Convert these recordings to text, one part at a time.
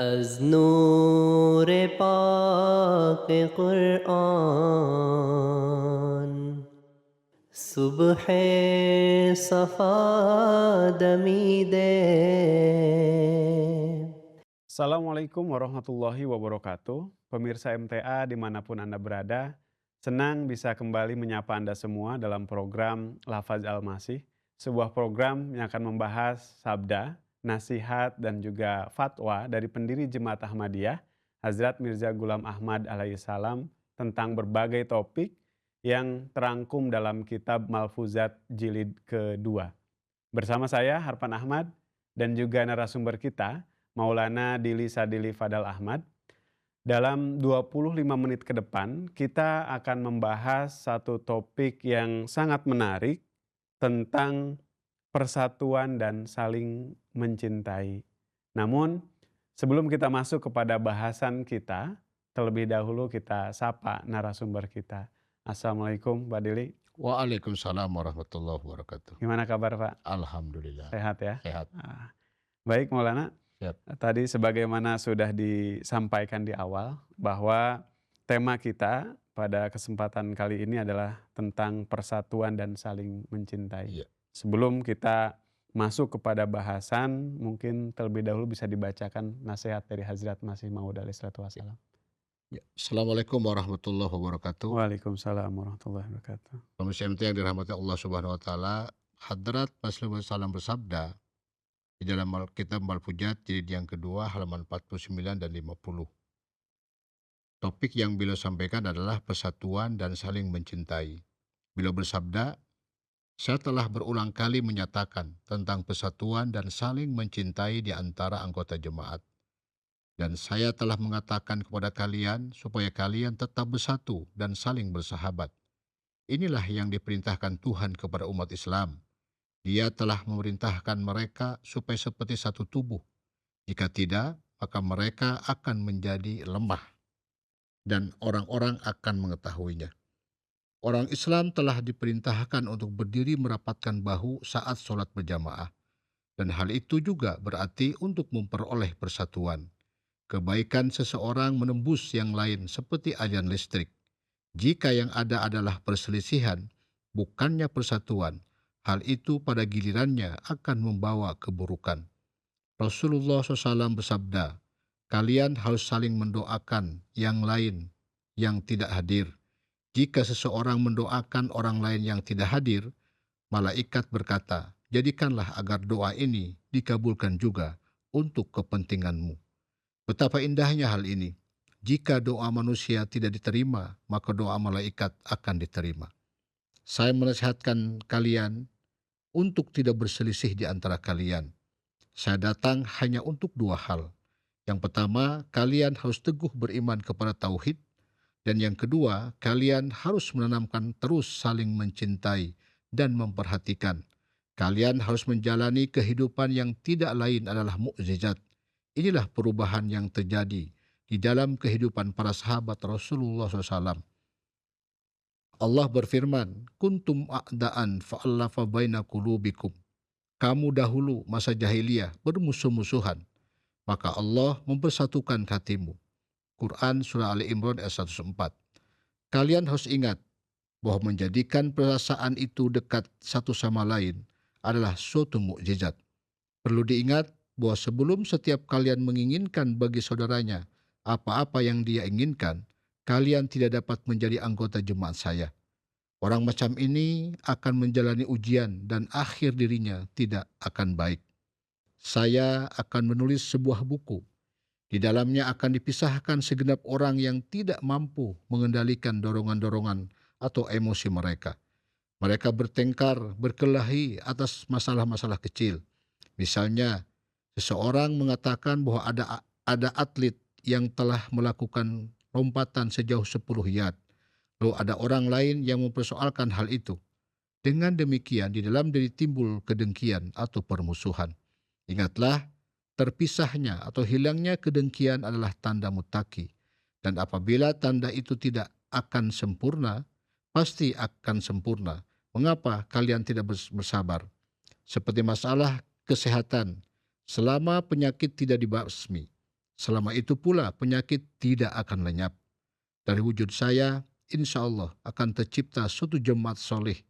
از نور پاک قرآن صبح صفا دمیده. Assalamualaikum warahmatullahi wabarakatuh. Pemirsa MTA dimanapun Anda berada, senang bisa kembali menyapa Anda semua dalam program Lafaz Al-Masih, sebuah program yang akan membahas sabda, nasihat, dan juga fatwa dari pendiri Jemaat Ahmadiyah, Hazrat Mirza Ghulam Ahmad alaihissalam tentang berbagai topik yang terangkum dalam kitab Malfuzat Jilid kedua. Bersama saya Harpan Ahmad dan juga narasumber kita Maulana Dili Sadili Fadal Ahmad. Dalam 25 menit ke depan kita akan membahas satu topik yang sangat menarik tentang persatuan dan saling mencintai. Namun sebelum kita masuk kepada bahasan kita, terlebih dahulu kita sapa narasumber kita. Assalamualaikum Pak Dili. Waalaikumsalam warahmatullahi wabarakatuh. Gimana kabar Pak? Alhamdulillah, Sehat ya? sehat. Ah, Baik Maulana, Siap. tadi sebagaimana sudah disampaikan di awal bahwa tema kita pada kesempatan kali ini adalah tentang persatuan dan saling mencintai. Iya. Sebelum kita masuk kepada bahasan, mungkin terlebih dahulu bisa dibacakan nasihat dari Hazrat Masih Maud alaihissalatu wassalam. Ya. Assalamualaikum warahmatullahi wabarakatuh. Waalaikumsalam warahmatullahi wabarakatuh. Pemirsa MT yang dirahmati Allah Subhanahu wa taala, Hadrat Masih Maud salam bersabda di dalam kitab Malfuzat jilid yang kedua halaman 49 dan 50. Topik yang beliau sampaikan adalah persatuan dan saling mencintai. Beliau bersabda, "Saya telah berulang kali menyatakan tentang persatuan dan saling mencintai di antara anggota jemaat. Dan saya telah mengatakan kepada kalian supaya kalian tetap bersatu dan saling bersahabat. Inilah yang diperintahkan Tuhan kepada umat Islam. Dia telah memerintahkan mereka supaya seperti satu tubuh. Jika tidak, maka mereka akan menjadi lemah dan orang-orang akan mengetahuinya. Orang Islam telah diperintahkan untuk berdiri merapatkan bahu saat sholat berjamaah. Dan hal itu juga berarti untuk memperoleh persatuan. Kebaikan seseorang menembus yang lain seperti aliran listrik. Jika yang ada adalah perselisihan, bukannya persatuan, hal itu pada gilirannya akan membawa keburukan. Rasulullah SAW bersabda, "Kalian harus saling mendoakan yang lain yang tidak hadir. Jika seseorang mendoakan orang lain yang tidak hadir, malaikat berkata, jadikanlah agar doa ini dikabulkan juga untuk kepentinganmu." Betapa indahnya hal ini. Jika doa manusia tidak diterima, maka doa malaikat akan diterima. Saya menasihatkan kalian untuk tidak berselisih di antara kalian. Saya datang hanya untuk dua hal. Yang pertama, kalian harus teguh beriman kepada tauhid. Dan yang kedua, kalian harus menanamkan terus saling mencintai dan memperhatikan. Kalian harus menjalani kehidupan yang tidak lain adalah mukjizat. Inilah perubahan yang terjadi di dalam kehidupan para sahabat Rasulullah SAW. Allah berfirman, "Kuntum a'daan fa'allafa baina qulubikum." Kamu dahulu masa jahiliyah bermusuh-musuhan, maka Allah mempersatukan hatimu. Quran Surah Ali Imran ayat 104. Kalian harus ingat bahwa menjadikan perasaan itu dekat satu sama lain adalah suatu mukjizat. Perlu diingat bahwa sebelum setiap kalian menginginkan bagi saudaranya apa-apa yang dia inginkan, kalian tidak dapat menjadi anggota jemaat saya. Orang macam ini akan menjalani ujian dan akhir dirinya tidak akan baik. Saya akan menulis sebuah buku. Di dalamnya akan dipisahkan segenap orang yang tidak mampu mengendalikan dorongan-dorongan atau emosi mereka. Mereka bertengkar, berkelahi atas masalah-masalah kecil. Misalnya, seseorang mengatakan bahwa ada atlet yang telah melakukan lompatan sejauh 10 yard. Lalu ada orang lain yang mempersoalkan hal itu. Dengan demikian, di dalam diri timbul kedengkian atau permusuhan. Ingatlah, terpisahnya atau hilangnya kedengkian adalah tanda muttaqi. Dan apabila tanda itu tidak akan sempurna, pasti akan sempurna. Mengapa kalian tidak bersabar? Seperti masalah kesehatan, selama penyakit tidak dibasmi, Selama itu pula penyakit tidak akan lenyap. Dari wujud saya, insya Allah akan tercipta suatu jemaat soleh.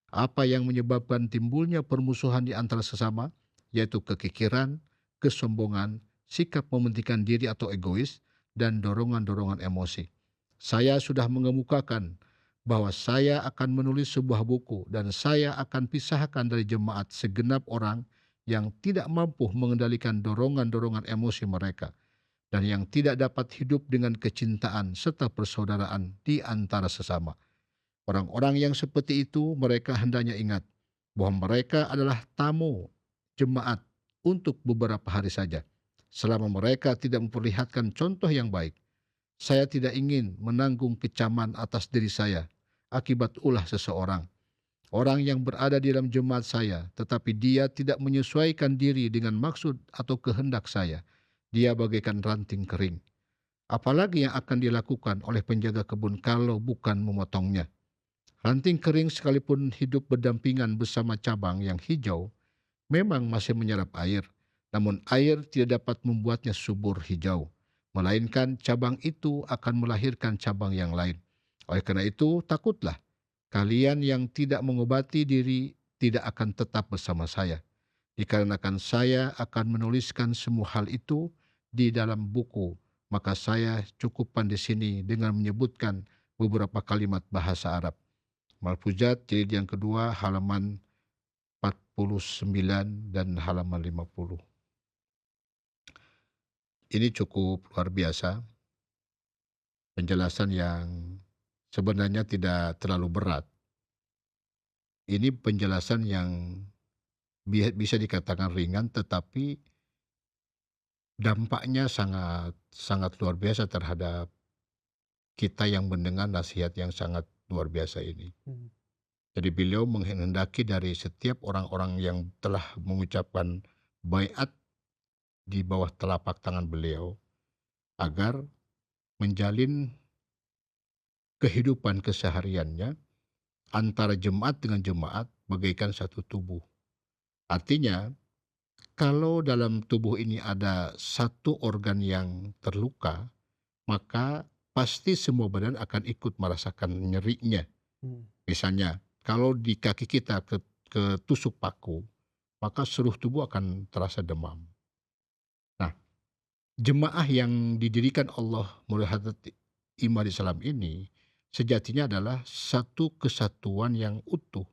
Apa yang menyebabkan timbulnya permusuhan di antara sesama, yaitu kekikiran, kesombongan, sikap mementingkan diri atau egois, dan dorongan-dorongan emosi. Saya sudah mengemukakan bahwa saya akan menulis sebuah buku dan saya akan pisahkan dari jemaat segenap orang yang tidak mampu mengendalikan dorongan-dorongan emosi mereka dan yang tidak dapat hidup dengan kecintaan serta persaudaraan di antara sesama. Orang-orang yang seperti itu mereka hendaknya ingat bahwa mereka adalah tamu jemaat untuk beberapa hari saja. Selama mereka tidak memperlihatkan contoh yang baik, saya tidak ingin menanggung kecaman atas diri saya akibat ulah seseorang. Orang yang berada di dalam jemaat saya, tetapi dia tidak menyesuaikan diri dengan maksud atau kehendak saya. Dia bagaikan ranting kering. Apalagi yang akan dilakukan oleh penjaga kebun kalau bukan memotongnya. Ranting kering sekalipun hidup berdampingan bersama cabang yang hijau, memang masih menyerap air. Namun air tidak dapat membuatnya subur hijau. Melainkan cabang itu akan melahirkan cabang yang lain. Oleh karena itu, takutlah. Kalian yang tidak mengobati diri tidak akan tetap bersama saya. Dikarenakan saya akan menuliskan semua hal itu di dalam buku, maka saya cukupkan di sini dengan menyebutkan beberapa kalimat bahasa Arab. Malfuzat jilid yang kedua halaman 49 dan halaman 50. Ini cukup luar biasa, penjelasan yang sebenarnya tidak terlalu berat. Ini penjelasan yang bisa dikatakan ringan, tetapi dampaknya sangat sangat luar biasa terhadap kita yang mendengar nasihat yang sangat luar biasa ini. Jadi beliau menghendaki dari setiap orang-orang yang telah mengucapkan baiat di bawah telapak tangan beliau agar menjalin kehidupan kesehariannya antara jemaat dengan jemaat bagaikan satu tubuh. Artinya, kalau dalam tubuh ini ada satu organ yang terluka, maka pasti semua badan akan ikut merasakan nyerinya. Misalnya, kalau di kaki kita ketusuk paku, maka seluruh tubuh akan terasa demam. Nah, jemaah yang didirikan Allah melalui Hadrat Imam Islam ini sejatinya adalah satu kesatuan yang utuh,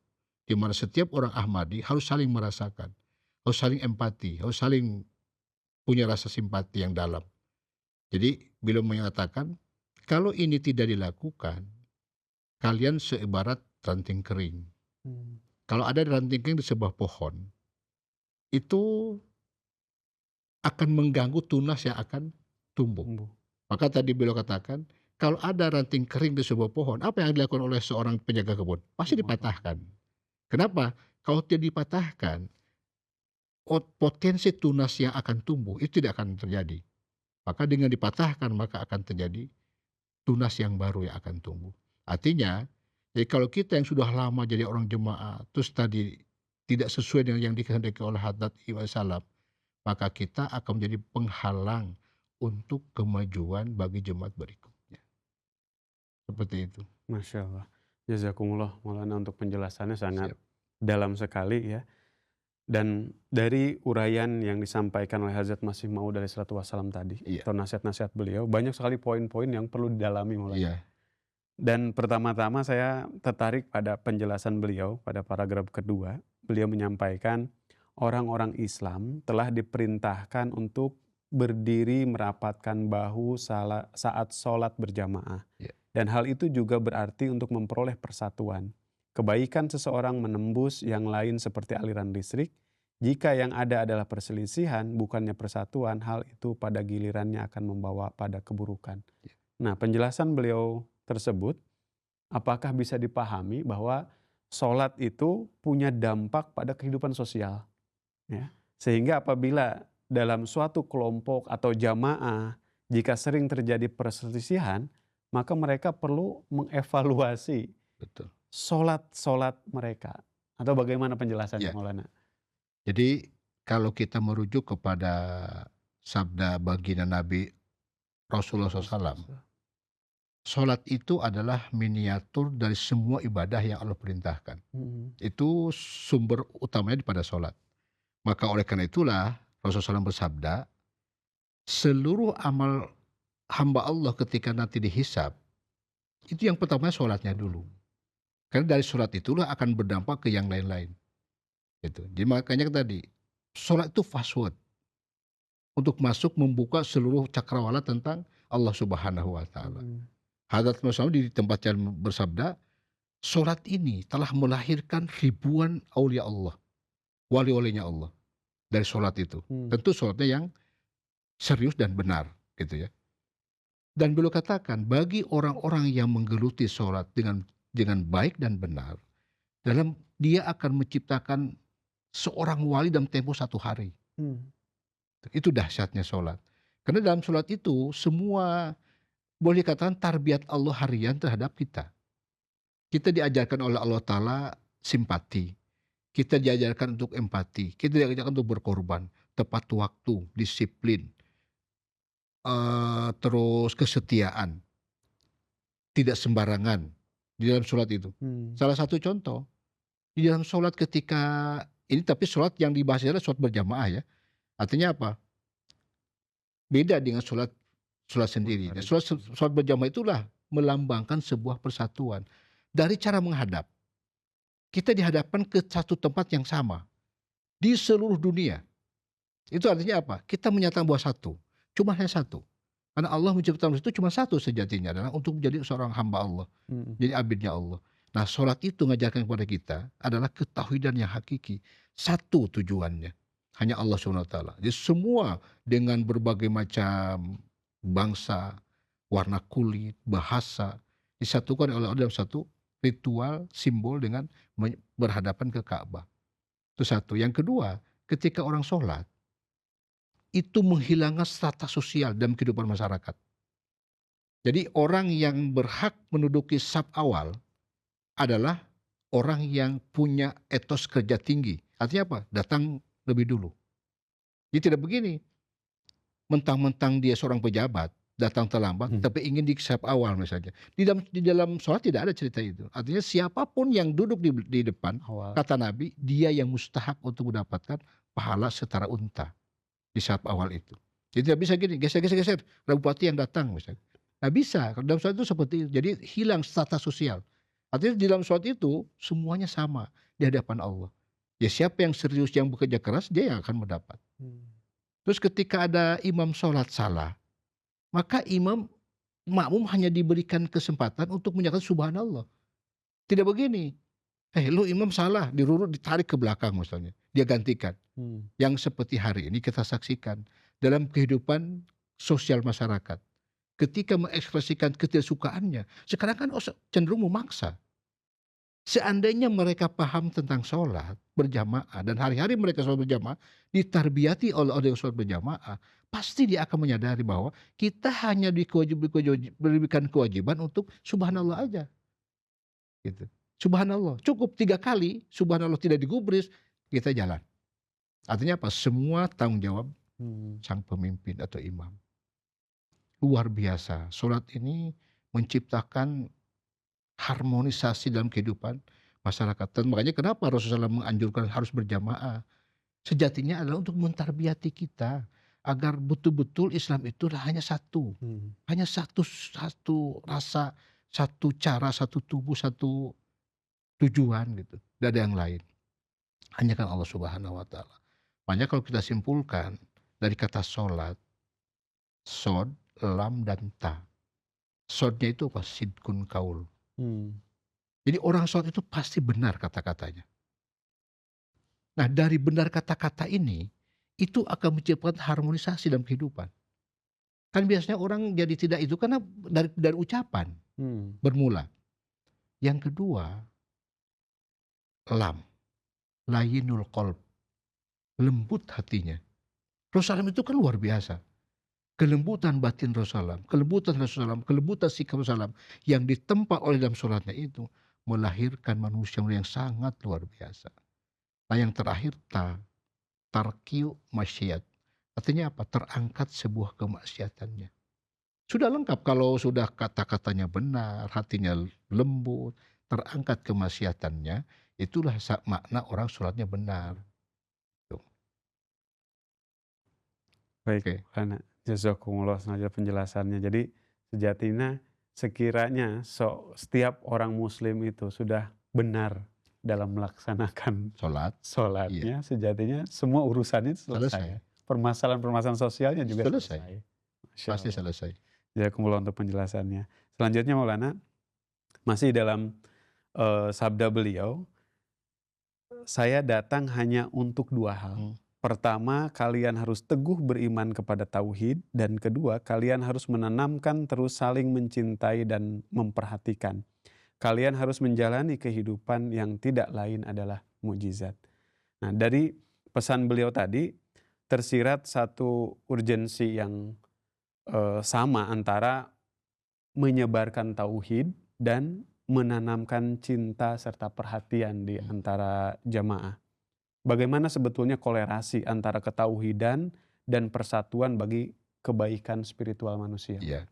di mana setiap orang Ahmadi harus saling merasakan, harus saling empati, harus saling punya rasa simpati yang dalam. Jadi beliau menyatakan, kalau ini tidak dilakukan, kalian seibarat ranting kering. Kalau ada ranting kering di sebuah pohon, itu akan mengganggu tunas yang akan tumbuh. Maka tadi beliau katakan, kalau ada ranting kering di sebuah pohon, apa yang dilakukan oleh seorang penjaga kebun? Pasti dipatahkan. Kenapa? Kalau tidak dipatahkan, potensi tunas yang akan tumbuh itu tidak akan terjadi. Maka dengan dipatahkan, maka akan terjadi tunas yang baru yang akan tumbuh. Artinya, jadi kalau kita yang sudah lama jadi orang jemaah, terus tadi tidak sesuai dengan yang dikehendaki oleh Hadrat Imam Salam, maka kita akan menjadi penghalang untuk kemajuan bagi jemaat berikutnya. Seperti itu. Masya Allah. Jazakumullah Maulana untuk penjelasannya sangat dalam sekali ya. Dan dari uraian yang disampaikan oleh Hazrat Masih Maud alaihissalatu wassalam tadi, atau nasihat-nasihat beliau, banyak sekali poin-poin yang perlu didalami Maulana. Dan pertama-tama saya tertarik pada penjelasan beliau pada paragraf kedua. Beliau menyampaikan orang-orang Islam telah diperintahkan untuk berdiri merapatkan bahu saat sholat berjamaah. Dan hal itu juga berarti untuk memperoleh persatuan. Kebaikan seseorang menembus yang lain seperti aliran listrik. Jika yang ada adalah perselisihan, bukannya persatuan, hal itu pada gilirannya akan membawa pada keburukan. Nah, penjelasan beliau tersebut, apakah bisa dipahami bahwa sholat itu punya dampak pada kehidupan sosial? Ya. Sehingga apabila dalam suatu kelompok atau jamaah, jika sering terjadi perselisihan, maka mereka perlu mengevaluasi sholat mereka. Atau bagaimana penjelasannya Maulana? Jadi kalau kita merujuk kepada sabda baginda Nabi Rasulullah SAW. Sholat itu adalah miniatur dari semua ibadah yang Allah perintahkan. Itu sumber utamanya pada sholat. Maka oleh karena itulah Rasulullah SAW bersabda, seluruh amal hamba Allah ketika nanti dihisab, itu yang pertama sholatnya dulu. Karena dari sholat itulah akan berdampak ke yang lain-lain. Gitu. Jadi makanya tadi, sholat itu password untuk masuk membuka seluruh cakrawala tentang Allah Subhanahu wa Ta'ala. Hadrat Rasulullah di tempat yang bersabda, sholat ini telah melahirkan ribuan aulia Allah, wali-walinya Allah dari sholat itu. Tentu sholatnya yang serius dan benar, gitu ya. Dan beliau katakan, bagi orang-orang yang menggeluti sholat dengan baik dan benar, dia akan menciptakan seorang wali dalam tempo 1 hari. Itu dahsyatnya sholat. Karena dalam sholat itu semua boleh dikatakan tarbiyat Allah harian terhadap kita. Kita diajarkan oleh Allah Ta'ala simpati. Kita diajarkan untuk empati. Kita diajarkan untuk berkorban. Tepat waktu, disiplin. Terus kesetiaan. Tidak sembarangan di dalam sholat itu. Salah satu contoh. Di dalam sholat ketika ini, tapi sholat yang dibahas adalah sholat berjamaah ya. Artinya apa? Beda dengan sholat sendiri. Sholat berjamaah itulah melambangkan sebuah persatuan. Dari cara menghadap, kita dihadapkan ke satu tempat yang sama di seluruh dunia. Itu artinya apa? Kita menyatakan bahwa satu, cuma hanya satu. Karena Allah menciptakan itu cuma satu sejatinya, adalah untuk menjadi seorang hamba Allah, jadi abidnya Allah. Nah, sholat itu mengajarkan kepada kita adalah ketauhidan yang hakiki. Satu tujuannya, hanya Allah SWT. Jadi semua dengan berbagai macam bangsa, warna kulit, bahasa, disatukan oleh Allah dalam satu ritual, simbol dengan berhadapan ke Ka'bah. Itu satu. Yang kedua, ketika orang sholat, itu menghilangkan strata sosial dalam kehidupan masyarakat. Jadi orang yang berhak menduduki saf awal adalah orang yang punya etos kerja tinggi. Artinya apa? Datang lebih dulu. Jadi tidak begini, mentang-mentang dia seorang pejabat, datang terlambat, tapi ingin di saf awal misalnya. Di dalam sholat tidak ada cerita itu. Artinya siapapun yang duduk di depan, kata Nabi, dia yang mustahak untuk mendapatkan pahala setara unta di saf awal itu. Jadi tidak bisa gini, geser, ada bupati yang datang misalnya. Nggak bisa, dalam sholat itu seperti itu. Jadi hilang strata sosial. Artinya di dalam sholat itu semuanya sama di hadapan Allah. Ya siapa yang serius, yang bekerja keras, dia yang akan mendapat. Terus ketika ada imam sholat salah, maka makmum hanya diberikan kesempatan untuk menyatakan subhanallah. Tidak begini, lu imam salah, dirurut, ditarik ke belakang misalnya, dia gantikan. Yang seperti hari ini kita saksikan dalam kehidupan sosial masyarakat. Ketika mengekspresikan ketidaksukaannya, sekarang kan cenderung memaksa. Seandainya mereka paham tentang sholat berjamaah, dan hari-hari mereka sholat berjamaah, ditarbiyati oleh orang yang sholat berjamaah, pasti dia akan menyadari bahwa kita hanya diberikan kewajiban untuk subhanallah aja. Gitu. Subhanallah, cukup 3 kali, subhanallah tidak digubris, kita jalan. Artinya apa? Semua tanggung jawab sang pemimpin atau imam. Luar biasa, sholat ini menciptakan harmonisasi dalam kehidupan masyarakat. Dan makanya kenapa Rasulullah SAW menganjurkan harus berjamaah. Sejatinya adalah untuk mentarbiyati kita agar betul-betul Islam itu hanya satu. Hanya satu rasa, satu cara, satu tubuh, satu tujuan gitu. Tidak ada yang lain. Hanya kan Allah Subhanahu wa Ta'ala. Makanya kalau kita simpulkan dari kata sholat, sod, lam, dan ta. Sodnya itu apa? Sidkun kaul. Jadi orang sholat itu pasti benar kata-katanya. Nah, dari benar kata-kata ini, itu akan menciptakan harmonisasi dalam kehidupan. Kan biasanya orang jadi tidak itu karena dari ucapan bermula. Yang kedua, lam, layinul qalb, lembut hatinya. Rasulullah itu kan luar biasa. Kelembutan batin Rasulullah, kelembutan sikap Rasulullah yang ditempa oleh dalam sholatnya itu melahirkan manusia yang sangat luar biasa. Nah yang terakhir tarkiu masyiyat, Artinya apa? Terangkat sebuah kemaksiatannya. Sudah lengkap kalau sudah kata-katanya benar, hatinya lembut, terangkat kemaksiatannya, itulah makna orang sholatnya benar. Tuh. Baik, Oke. Maulana. Jazakumullah khairan penjelasannya. Jadi sejatinya sekiranya setiap orang muslim itu sudah benar dalam melaksanakan Sholat, iya, sholatnya, sejatinya semua urusannya selesai. selesai. Permasalahan-permasalahan sosialnya juga Selesai, selesai. Masya pasti Allah. selesai. Jazakumullah untuk penjelasannya. Selanjutnya Maulana, masih dalam sabda beliau, saya datang hanya untuk dua hal. Hmm. Pertama, kalian harus teguh beriman kepada tauhid, dan kedua, kalian harus menanamkan terus saling mencintai dan memperhatikan. Kalian harus menjalani kehidupan yang tidak lain adalah mukjizat. Nah, dari pesan beliau tadi tersirat satu urgensi yang sama antara menyebarkan tauhid dan menanamkan cinta serta perhatian di antara jamaah. Bagaimana sebetulnya kolerasi antara ketauhidan dan persatuan bagi kebaikan spiritual manusia? Iya.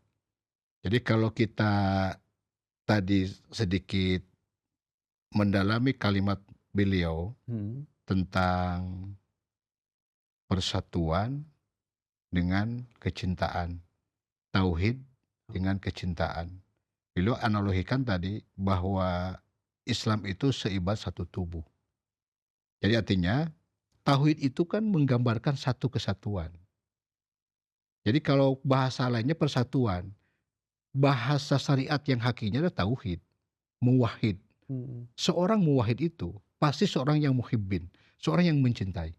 Jadi kalau kita tadi sedikit mendalami kalimat beliau Hmm. tentang persatuan dengan kecintaan, tauhid dengan kecintaan. Beliau analogikan tadi bahwa Islam itu seibat satu tubuh. Jadi artinya tauhid itu kan menggambarkan satu kesatuan. Jadi kalau bahasa lainnya persatuan, bahasa syariat yang hakinya adalah tauhid, muwahhid. Hmm. Seorang muwahhid itu pasti seorang yang muhibbin, seorang yang mencintai.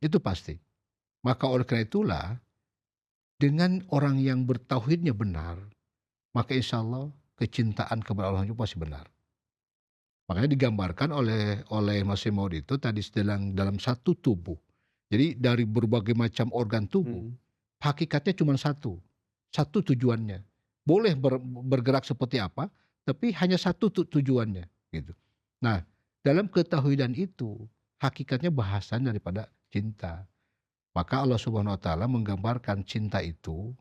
Itu pasti. Maka oleh karena itulah dengan orang yang bertauhidnya benar, maka insya Allah kecintaan kepada Allah itu pasti benar. Makanya digambarkan oleh Masih Maud itu tadi dalam satu tubuh. Jadi dari berbagai macam organ tubuh, Hmm. hakikatnya cuma satu. Satu tujuannya. Boleh bergerak seperti apa, tapi hanya satu tujuannya. Gitu. Nah, dalam ketauhidan itu, hakikatnya bahasan daripada cinta. Maka Allah Subhanahu wa Ta'ala menggambarkan cinta itu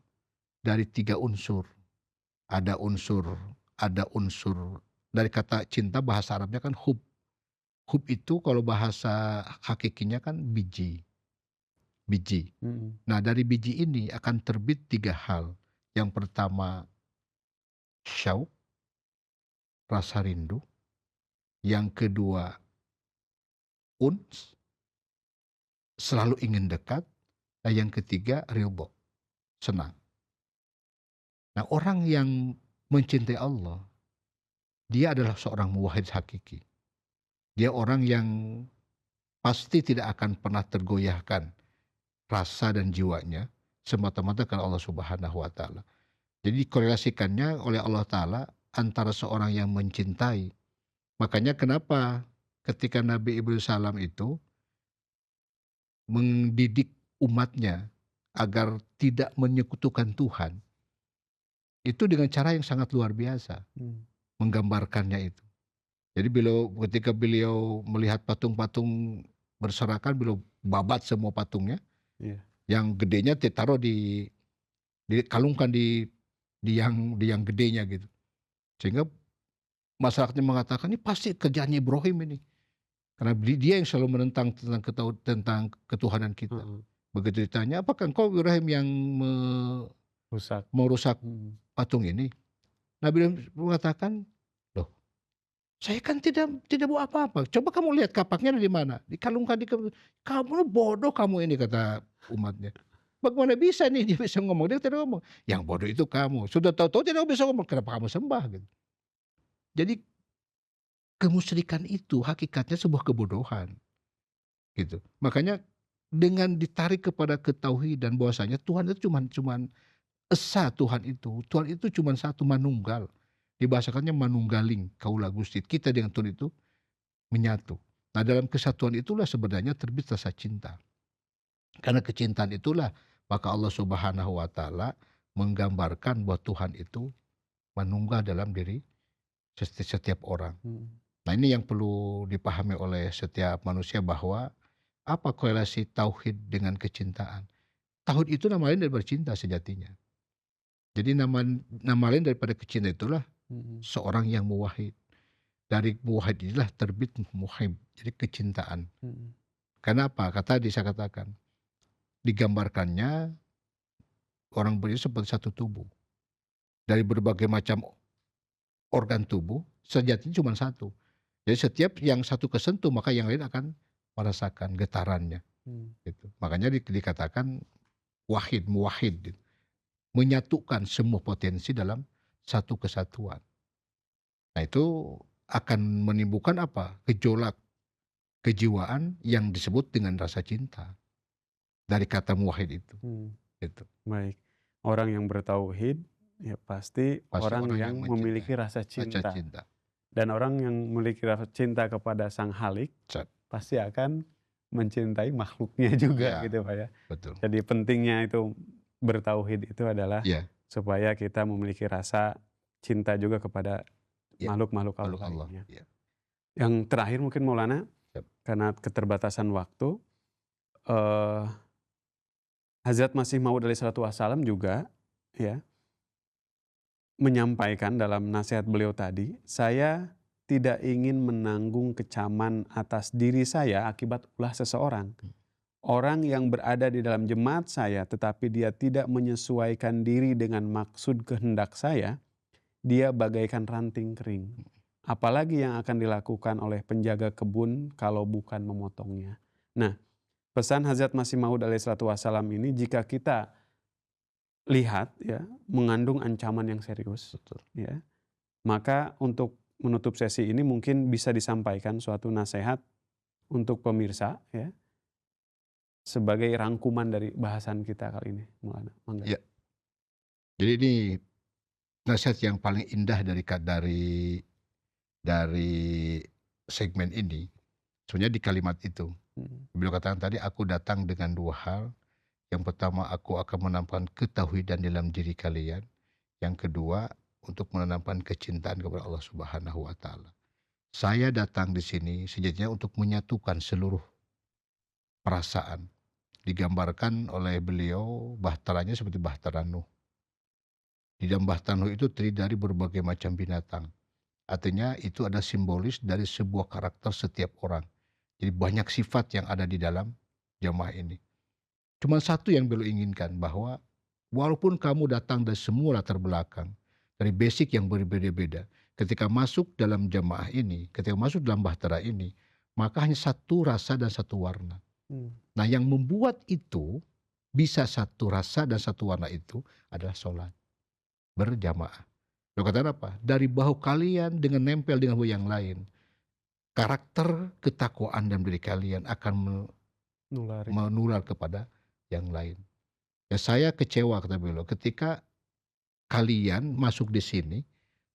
dari 3 unsur. Ada unsur dari kata cinta bahasa Arabnya kan hub. Hub itu kalau bahasa hakikinya kan biji. Hmm. Nah, dari biji ini akan terbit 3 hal. Yang pertama syauq, rasa rindu. Yang kedua uns, selalu ingin dekat. Dan yang ketiga ridho, senang. Nah, orang yang mencintai Allah, dia adalah seorang muwahhid hakiki. Dia orang yang pasti tidak akan pernah tergoyahkan rasa dan jiwanya semata-mata karena Allah Subhanahu wa Ta'ala. Jadi dikorelasikannya oleh Allah Ta'ala antara seorang yang mencintai. Makanya kenapa ketika Nabi Ibrahim salam itu mendidik umatnya agar tidak menyekutukan Tuhan, itu dengan cara yang sangat luar biasa Hmm. menggambarkannya itu. Jadi ketika beliau melihat patung-patung berserakan, beliau babat semua patungnya. Iya. Yang gedenya ditaruh dikalungkan di yang gedenya gitu. Sehingga masyarakatnya mengatakan ini pasti kerjaannya Ibrahim ini. Karena dia yang selalu menentang tentang ketuhanan kita. Hmm. Begitu ditanya, apakah engkau Ibrahim yang Rusak. merusak Hmm. patung ini? Nabi Ibrahim mengatakan, loh, saya kan tidak buat apa-apa. Coba kamu lihat kapaknya di mana? Dikalungkan kamu bodoh kamu ini, kata umatnya. Bagaimana bisa nih dia bisa ngomong? Dia tidak ngomong. Yang bodoh itu kamu. Sudah tahu-tahu tidak bisa ngomong. Kenapa kamu sembah? Gitu. Jadi kemusyrikan itu hakikatnya sebuah kebodohan. Gitu. Makanya dengan ditarik kepada ketauhidan bahwasanya Tuhan itu cuman esa Tuhan itu. Tuhan itu cuma satu, manunggal. Dibahasakannya manunggaling kaulah Gusti. Kita dengan Tuhan itu menyatu. Nah, dalam kesatuan itulah sebenarnya terbit rasa cinta. Karena kecintaan itulah maka Allah Subhanahu wa Ta'ala menggambarkan bahwa Tuhan itu manunggal dalam diri setiap orang. Hmm. Nah, ini yang perlu dipahami oleh setiap manusia bahwa apa korelasi tauhid dengan kecintaan. Tauhid itu nama lain daripada cinta sejatinya. Jadi nama lain daripada kecinta itulah Mhm. seorang yang muwahhid. Dari muwahhid inilah terbit muhib, jadi kecintaan. Mhm. Karena apa? Saya katakan, digambarkannya orang beriman seperti satu tubuh. Dari berbagai macam organ tubuh, sejatinya cuma satu. Jadi setiap yang satu kesentuh, maka yang lain akan merasakan getarannya. Mmm. Gitu. Makanya dikatakan wahid, muwahhid, gitu. Menyatukan semua potensi dalam satu kesatuan. Nah itu akan menimbulkan apa? Gejolak kejiwaan yang disebut dengan rasa cinta. Dari kata muwahhid itu. Gitu. Baik. Orang yang bertauhid, ya pasti Pasti orang orang yang yang memiliki mencintai, rasa rasa cinta. cinta. Dan orang yang memiliki rasa cinta kepada Sang Khalik, Zat. pasti akan mencintai makhluknya juga Ya, gitu Pak ya. betul. Jadi pentingnya itu bertauhid itu adalah Ya, supaya kita memiliki rasa cinta juga kepada ya. makhluk-makhluk Allah Makhluk Allah. lainnya. Ya. Yang terakhir mungkin Maulana, Yap. karena keterbatasan waktu, Hazrat Masih Maud alaihissalatu wassalam juga ya menyampaikan dalam nasihat beliau tadi, saya tidak ingin menanggung kecaman atas diri saya akibat ulah seseorang. Orang yang berada di dalam jemaat saya tetapi dia tidak menyesuaikan diri dengan maksud kehendak saya, dia bagaikan ranting kering. Apalagi yang akan dilakukan oleh penjaga kebun kalau bukan memotongnya. Nah, pesan Hazrat Masih Maud alaihissalatu wassalam ini jika kita lihat ya mengandung ancaman yang serius, Betul. ya, maka untuk menutup sesi ini mungkin bisa disampaikan suatu nasihat untuk pemirsa ya sebagai rangkuman dari bahasan kita kali ini. Mangga. Ya. Jadi ini nasihat yang paling indah dari segmen ini. Sebenarnya di kalimat itu. Beliau katakan tadi, aku datang dengan dua hal. Yang pertama, aku akan menanamkan ketauhidan dalam diri kalian. Yang kedua, untuk menanamkan kecintaan kepada Allah Subhanahu wa taala. Saya datang di sini sejatinya untuk menyatukan seluruh perasaan. Digambarkan oleh beliau bahtaranya seperti bahtera Nuh. Di dalam bahtera Nuh itu terdiri dari berbagai macam binatang. Artinya itu ada simbolis dari sebuah karakter setiap orang. Jadi banyak sifat yang ada di dalam jamaah ini. Cuma satu yang beliau inginkan, bahwa walaupun kamu datang dari semua latar belakang, dari basic yang berbeda-beda, ketika masuk dalam jamaah ini, ketika masuk dalam bahtera ini, maka hanya satu rasa dan satu warna. Nah, yang membuat itu bisa satu rasa dan satu warna itu adalah sholat berjamaah. Beliau katakan apa? Dari bahu kalian dengan nempel dengan bahu yang lain, karakter ketakwaan dalam diri kalian akan menular kepada yang lain. Ya, saya kecewa, kata beliau, ketika kalian masuk di sini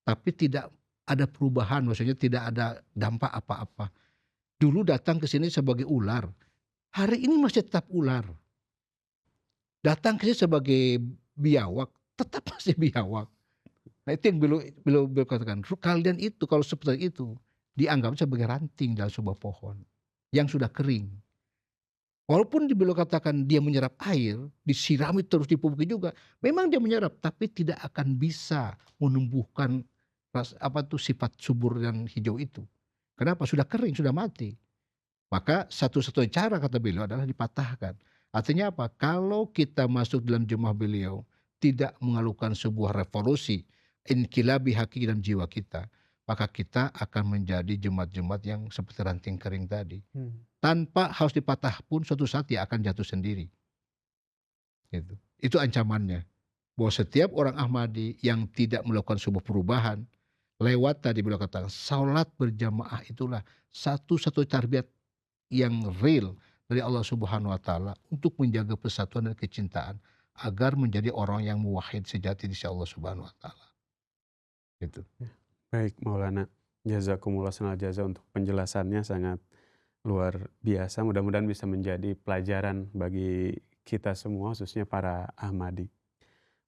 tapi tidak ada perubahan, maksudnya tidak ada dampak apa-apa. Dulu datang ke sini sebagai ular, hari ini masih tetap ular. Datang ke sini sebagai biawak, tetap masih biawak. Nah, itu yang beliau katakan, kalian itu kalau seperti itu dianggap sebagai ranting dalam sebuah pohon yang sudah kering. Walaupun beliau katakan dia menyerap air, disirami terus, dipupuki juga, memang dia menyerap, tapi tidak akan bisa menumbuhkan sifat subur dan hijau itu. Kenapa? Sudah kering, sudah mati. Maka satu-satunya cara, kata beliau, adalah dipatahkan. Artinya apa? Kalau kita masuk dalam jemaah beliau, tidak mengalukan sebuah revolusi, inqilabi hakiki dalam jiwa kita, maka kita akan menjadi jemaat-jemaat yang seperti ranting kering tadi. Tanpa harus dipatah pun suatu saat dia akan jatuh sendiri. Gitu. Itu ancamannya. Bahwa setiap orang Ahmadi yang tidak melakukan sebuah perubahan, lewat tadi beliau katakan, salat berjamaah itulah satu-satu tarbiyat yang real dari Allah Subhanahu wa taala untuk menjaga persatuan dan kecintaan agar menjadi orang yang muwahhid sejati di sisi Allah Subhanahu wa taala. Gitu. Baik Maulana, jazakumullah khairal jazaa untuk penjelasannya sangat luar biasa. Mudah-mudahan bisa menjadi pelajaran bagi kita semua, khususnya para Ahmadi.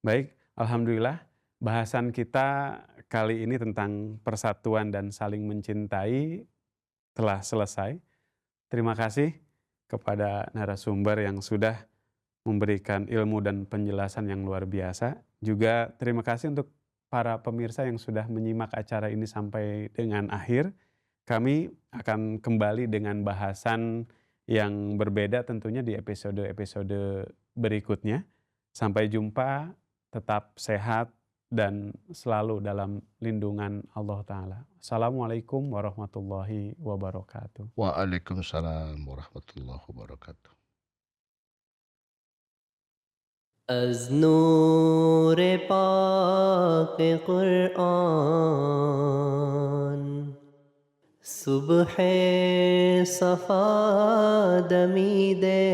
Baik, alhamdulillah bahasan kita kali ini tentang persatuan dan saling mencintai telah selesai. Terima kasih kepada narasumber yang sudah memberikan ilmu dan penjelasan yang luar biasa. Juga terima kasih untuk para pemirsa yang sudah menyimak acara ini sampai dengan akhir. Kami akan kembali dengan bahasan yang berbeda tentunya di episode-episode berikutnya. Sampai jumpa, tetap sehat dan selalu dalam lindungan Allah Ta'ala. Assalamualaikum warahmatullahi wabarakatuh. Waalaikumsalam warahmatullahi wabarakatuh. از نور پاک قرآن صبح صفا دمیده